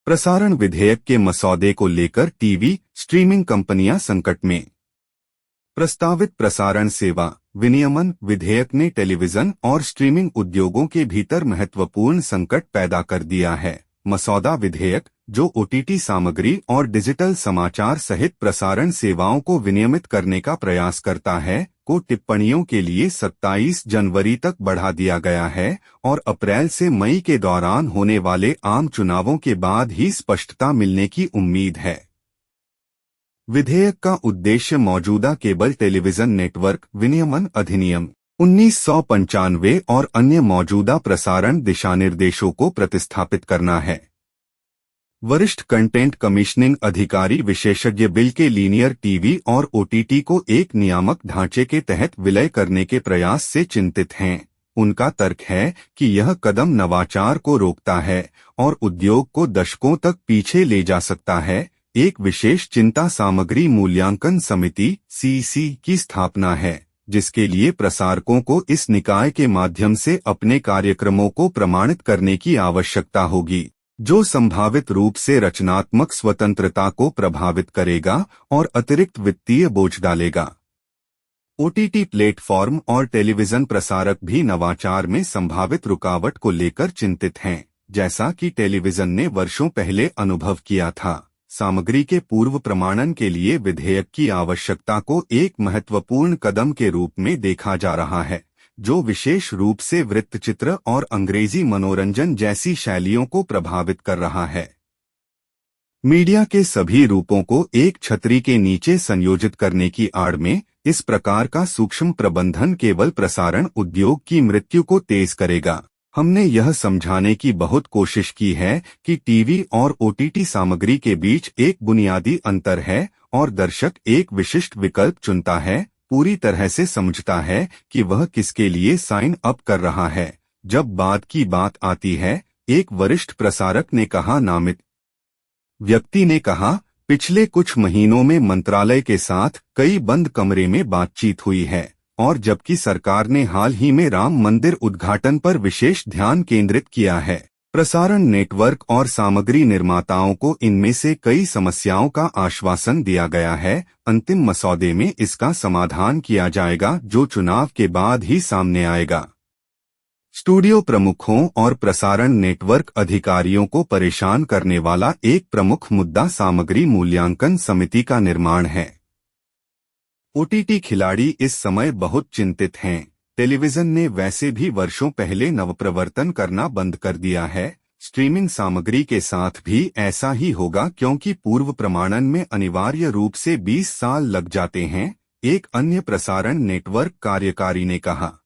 प्रसारण विधेयक के मसौदे को लेकर टीवी स्ट्रीमिंग कंपनियां संकट में। प्रस्तावित प्रसारण सेवा विनियमन विधेयक ने टेलीविजन और स्ट्रीमिंग उद्योगों के भीतर महत्वपूर्ण संकट पैदा कर दिया है। मसौदा विधेयक, जो ओटीटी सामग्री और डिजिटल समाचार सहित प्रसारण सेवाओं को विनियमित करने का प्रयास करता है, को टिप्पणियों के लिए 27 जनवरी तक बढ़ा दिया गया है और अप्रैल से मई के दौरान होने वाले आम चुनावों के बाद ही स्पष्टता मिलने की उम्मीद है। विधेयक का उद्देश्य मौजूदा केबल टेलीविजन नेटवर्क विनियमन अधिनियम 1995 और अन्य मौजूदा प्रसारण दिशानिर्देशों को प्रतिस्थापित करना है। वरिष्ठ कंटेंट कमीशनिंग अधिकारी विशेषज्ञ बिल के लीनियर टीवी और ओटीटी को एक नियामक ढांचे के तहत विलय करने के प्रयास से चिंतित हैं। उनका तर्क है कि यह कदम नवाचार को रोकता है और उद्योग को दशकों तक पीछे ले जा सकता है। एक विशेष चिंता सामग्री मूल्यांकन समिति (सीसी) की स्थापना है, जिसके लिए प्रसारकों को इस निकाय के माध्यम से अपने कार्यक्रमों को प्रमाणित करने की आवश्यकता होगी, जो संभावित रूप से रचनात्मक स्वतंत्रता को प्रभावित करेगा और अतिरिक्त वित्तीय बोझ डालेगा। ओटीटी प्लेटफॉर्म और टेलीविजन प्रसारक भी नवाचार में संभावित रुकावट को लेकर चिंतित हैं, जैसा कि टेलीविजन ने वर्षों पहले अनुभव किया था। सामग्री के पूर्व प्रमाणन के लिए विधेयक की आवश्यकता को एक महत्वपूर्ण कदम के रूप में देखा जा रहा है, जो विशेष रूप से वृत्तचित्र और अंग्रेजी मनोरंजन जैसी शैलियों को प्रभावित कर रहा है। मीडिया के सभी रूपों को एक छतरी के नीचे संयोजित करने की आड़ में इस प्रकार का सूक्ष्म प्रबंधन केवल प्रसारण उद्योग की मृत्यु को तेज करेगा। हमने यह समझाने की बहुत कोशिश की है कि टीवी और ओटीटी सामग्री के बीच एक बुनियादी अंतर है और दर्शक एक विशिष्ट विकल्प चुनता है, पूरी तरह से समझता है कि वह किसके लिए साइन अप कर रहा है। जब बाद की बात आती है, एक वरिष्ठ प्रसारक ने कहा, नामित व्यक्ति ने कहा, पिछले कुछ महीनों में मंत्रालय के साथ कई बंद कमरे में बातचीत हुई है और जबकि सरकार ने हाल ही में राम मंदिर उद्घाटन पर विशेष ध्यान केंद्रित किया है, प्रसारण नेटवर्क और सामग्री निर्माताओं को इनमें से कई समस्याओं का आश्वासन दिया गया है। अंतिम मसौदे में इसका समाधान किया जाएगा, जो चुनाव के बाद ही सामने आएगा। स्टूडियो प्रमुखों और प्रसारण नेटवर्क अधिकारियों को परेशान करने वाला एक प्रमुख मुद्दा सामग्री मूल्यांकन समिति का निर्माण है। ओटीटी खिलाड़ी इस समय बहुत चिंतित हैं। टेलीविजन ने वैसे भी वर्षों पहले नवप्रवर्तन करना बंद कर दिया है। स्ट्रीमिंग सामग्री के साथ भी ऐसा ही होगा, क्योंकि पूर्व प्रमाणन में अनिवार्य रूप से 20 साल लग जाते हैं, एक अन्य प्रसारण नेटवर्क कार्यकारी ने कहा।